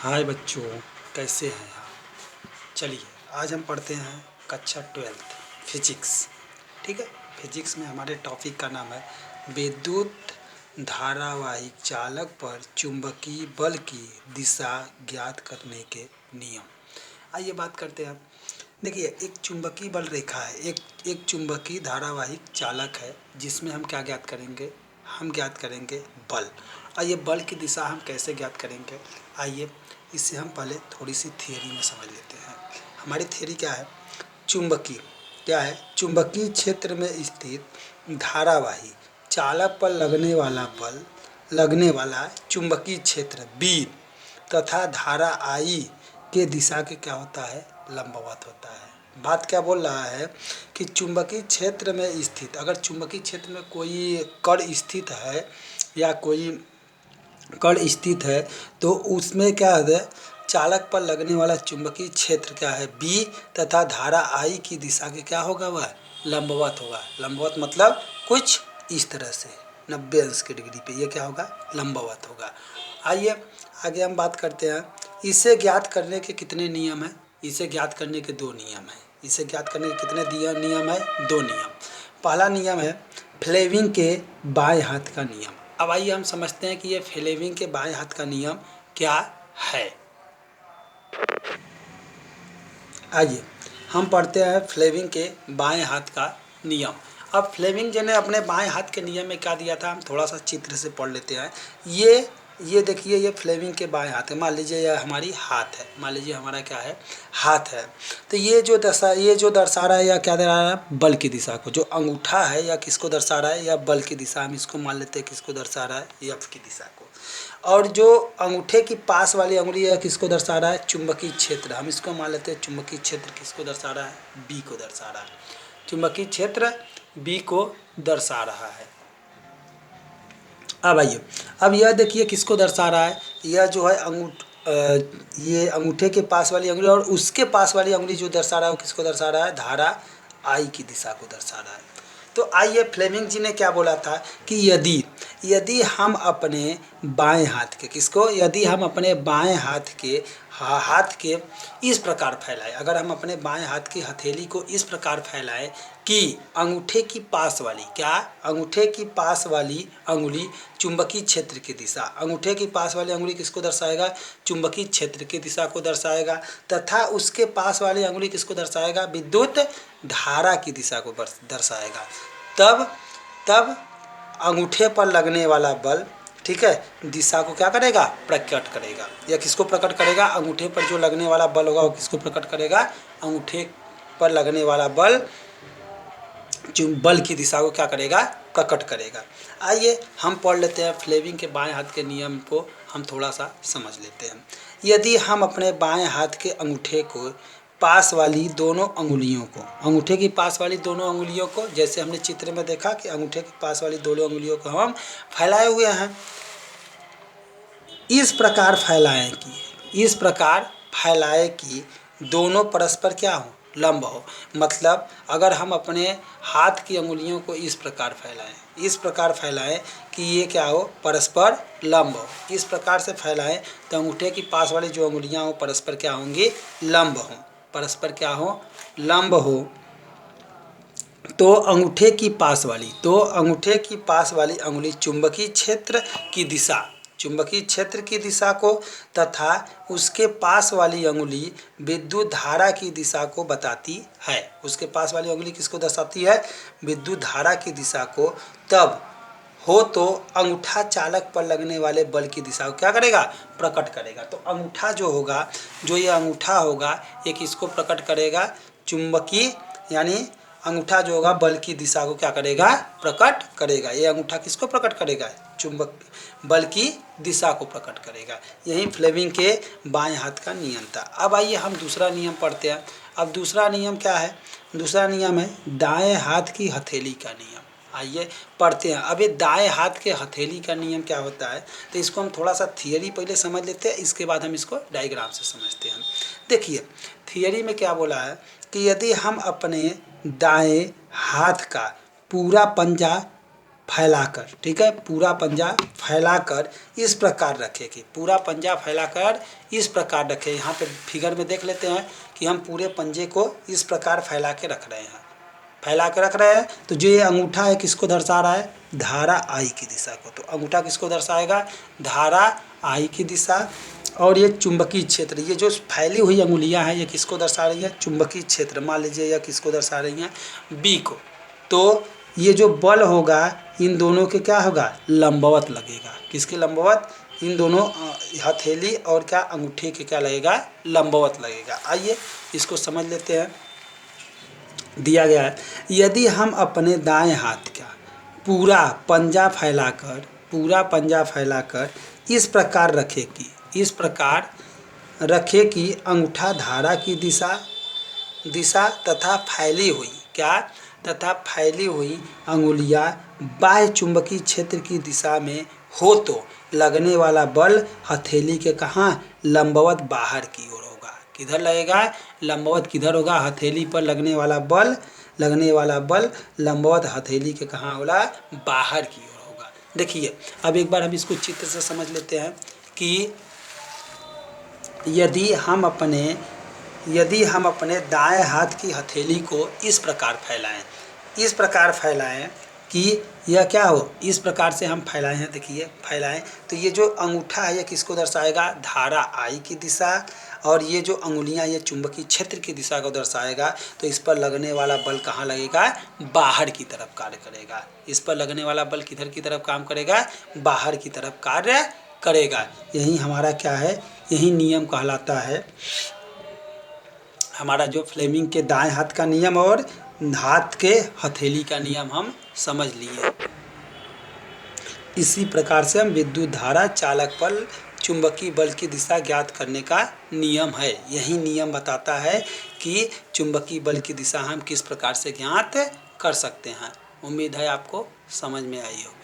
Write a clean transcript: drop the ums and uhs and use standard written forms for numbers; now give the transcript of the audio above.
हाय बच्चों, कैसे हैं आप। चलिए आज हम पढ़ते हैं कक्षा 12 फिजिक्स। ठीक है, फिजिक्स में हमारे टॉपिक का नाम है विद्युत धारावाहिक चालक पर चुंबकीय बल की दिशा ज्ञात करने के नियम। आइए बात करते हैं। देखिए, एक चुंबकीय बल रेखा है, एक चुंबकीय धारावाहिक चालक है जिसमें हम क्या ज्ञात करेंगे, हम ज्ञात करेंगे बल। आइए बल की दिशा हम कैसे ज्ञात करेंगे, आइए इससे हम पहले थोड़ी सी थियरी में समझ लेते हैं। हमारी थियरी क्या है, चुंबकीय क्या है, चुंबकीय क्षेत्र में स्थित धारावाही चालक पर लगने वाला चुंबकीय क्षेत्र B तथा धारा I के दिशा के क्या होता है, लंबवत होता है। बात क्या बोल रहा है कि चुंबकीय क्षेत्र में स्थित, अगर चुंबकीय क्षेत्र में कोई कण स्थित है या कोई कण स्थित है तो उसमें क्या है, चालक पर लगने वाला चुंबकीय क्षेत्र क्या है B तथा धारा I की दिशा के क्या होगा, वह लंबवत होगा। लंबवत मतलब कुछ इस तरह से 90 अंश के डिग्री पे ये क्या होगा, लंबवत होगा। आइए आगे हम बात करते हैं। इसे ज्ञात करने के कितने नियम हैं, इसे ज्ञात करने के दो नियम हैं। इसे ज्ञात करने के कितने नियम है, दो नियम। पहला नियम है फ्लेमिंग के बाएं हाथ का नियम। अब आइए हम समझते हैं कि ये फ्लेमिंग के बाएं हाथ का नियम क्या है। आइए हम पढ़ते हैं फ्लेमिंग के बाएं हाथ का नियम। अब फ्लेमिंग जी ने अपने बाएं हाथ के नियम में क्या दिया था, हम थोड़ा सा चित्र से पढ़ लेते हैं। ये देखिए, ये फ्लेमिंग के बाएं हाथ है। मान लीजिए यह हमारी हाथ है, मान लीजिए हमारा क्या है, हाथ है। तो ये जो दर्शा रहा है या क्या दे रहा है, बल की दिशा को। जो अंगूठा है या किसको दर्शा रहा है, या बल की दिशा, हम इसको मान लेते हैं किसको दर्शा रहा है, एफ की दिशा को। और जो अंगूठे की पास वाली अंगुली है किसको दर्शा रहा है, चुंबकीय क्षेत्र, हम इसको मान लेते हैं चुंबकीय क्षेत्र किसको दर्शा रहा है, बी को दर्शा रहा है। चुंबकीय क्षेत्र बी को दर्शा रहा है। अब आइए, अब यह देखिए किसको दर्शा रहा है, यह जो है ये अंगूठे के पास वाली अंगुली और उसके पास वाली अंगुली जो दर्शा रहा है वो किसको दर्शा रहा है, धारा आई की दिशा को दर्शा रहा है। तो आइए फ्लेमिंग जी ने क्या बोला था कि यदि हम अपने बाएं हाथ के किसको, यदि हम अपने बाएं हाथ के इस प्रकार फैलाएं, अगर हम अपने बाएं हाथ की हथेली को इस प्रकार फैलाएं कि अंगूठे की पास वाली क्या, अंगूठे की पास वाली अंगुली चुंबकीय क्षेत्र की दिशा, अंगूठे की पास वाली अंगुली किसको दर्शाएगा, चुंबकीय क्षेत्र की दिशा को दर्शाएगा, तथा उसके पास वाली अंगुली किसको दर्शाएगा, विद्युत धारा की दिशा को दर्शाएगा। तब अंगूठे पर लगने वाला बल, ठीक है, दिशा को क्या करेगा, प्रकट करेगा। या किसको प्रकट करेगा, अंगूठे पर जो लगने वाला बल होगा वो किसको प्रकट करेगा, अंगूठे पर लगने वाला बल की दिशा को क्या करेगा, प्रकट करेगा। आइए हम पढ़ लेते हैं फ्लेमिंग के बाएं हाथ के नियम को, हम थोड़ा सा समझ लेते हैं। यदि हम अपने बाएं हाथ के अंगूठे को पास वाली दोनों अंगुलियों को, अंगूठे की पास वाली दोनों अंगुलियों को, जैसे हमने चित्र में देखा कि अंगूठे की पास वाली दोनों अंगुलियों को हम फैलाए हुए हैं, इस प्रकार फैलाए कि दोनों परस्पर क्या हो, लंब हो। मतलब अगर हम अपने हाथ की अंगुलियों को इस प्रकार फैलाएं कि ये क्या हो, परस्पर लंब हो। इस प्रकार से फैलाएं तो अंगूठे की पास वाली जो अंगुलियां हो परस्पर क्या होंगी, लंब हो, परस्पर क्या हो, लंब हो। तो अंगूठे की पास वाली अंगुली चुंबकीय क्षेत्र की दिशा को तथा उसके पास वाली अंगुली विद्युत धारा की दिशा को बताती है। उसके पास वाली अंगुली किसको दर्शाती है, विद्युत धारा की दिशा को। तब हो तो अंगूठा चालक पर लगने वाले बल की दिशा को क्या करेगा, प्रकट करेगा। तो अंगूठा जो होगा, जो ये अंगूठा होगा ये किसको प्रकट करेगा, चुंबकीय, यानी अंगूठा जो होगा बल की दिशा को क्या करेगा, प्रकट करेगा। ये अंगूठा किसको प्रकट करेगा, चुंबक बल की दिशा को प्रकट करेगा। यही फ्लेमिंग के बाएं हाथ का नियम था। अब आइए हम दूसरा नियम पढ़ते हैं। अब दूसरा नियम क्या है, दूसरा नियम है दाएं हाथ की हथेली का नियम। आइए पढ़ते हैं। अब ये दाएं हाथ के हथेली का नियम क्या होता है, तो इसको हम थोड़ा सा थियरी पहले समझ लेते हैं, इसके बाद हम इसको डायग्राम से समझते हैं। देखिए थियरी में क्या बोला है कि यदि हम अपने दाएं हाथ का पूरा पंजा फैलाकर, ठीक है, पूरा पंजा फैलाकर इस प्रकार रखेगी, पूरा पंजा फैलाकर इस प्रकार रखें। यहाँ पे फिगर में देख लेते हैं कि हम पूरे पंजे को इस प्रकार फैला के रख रहे हैं, फैला के रख रहे हैं। तो जो ये अंगूठा है किसको दर्शा रहा है, धारा आई की दिशा को। तो अंगूठा किसको दर्शाएगा, धारा आई की दिशा। और ये चुंबकीय क्षेत्र, ये जो फैली हुई अंगुलियां हैं ये किसको दर्शा रही हैं, चुंबकीय क्षेत्र। मान लीजिए यह किसको दर्शा रही हैं, बी को। तो ये जो बल होगा इन दोनों के क्या होगा, लंबवत लगेगा। किसके लंबवत, इन दोनों हथेली और क्या अंगूठे के क्या लगेगा, लंबवत लगेगा। आइए इसको समझ लेते हैं। दिया गया है, यदि हम अपने दाएं हाथ का पूरा पंजा फैलाकर इस प्रकार रखें कि अंगूठा धारा की दिशा तथा फैली हुई अंगुलियां बाह्य चुंबकीय क्षेत्र की दिशा में हो, तो लगने वाला बल हथेली के कहाँ, लंबवत बाहर की ओर होगा। किधर लगेगा, लंबवत किधर होगा, हथेली पर लगने वाला बल लंबवत हथेली के कहाँ होगा, बाहर की ओर होगा। देखिए अब एक बार हम इसको चित्र से समझ लेते हैं कि यदि हम अपने दाएं हाथ की हथेली को इस प्रकार फैलाएं कि यह क्या हो, इस प्रकार से हम फैलाए हैं। देखिए फैलाएं तो ये जो अंगूठा है ये किसको दर्शाएगा, धारा आई की दिशा। और ये जो अंगुलियां ये चुंबकीय क्षेत्र की दिशा को दर्शाएगा। तो इस पर लगने वाला बल कहाँ लगेगा, बाहर की तरफ कार्य करेगा। इस पर लगने वाला बल किधर की तरफ काम करेगा, बाहर की तरफ कार्य करेगा। यही हमारा क्या है, यही नियम कहलाता है हमारा जो फ्लेमिंग के दाएं हाथ का नियम और हाथ के हथेली का नियम हम समझ लिए। इसी प्रकार से हम विद्युत धारा, चालक बल, चुंबकीय बल की दिशा ज्ञात करने का नियम है। यही नियम बताता है कि चुंबकीय बल की दिशा हम किस प्रकार से ज्ञात कर सकते हैं। उम्मीद है आपको समझ में आई होगी।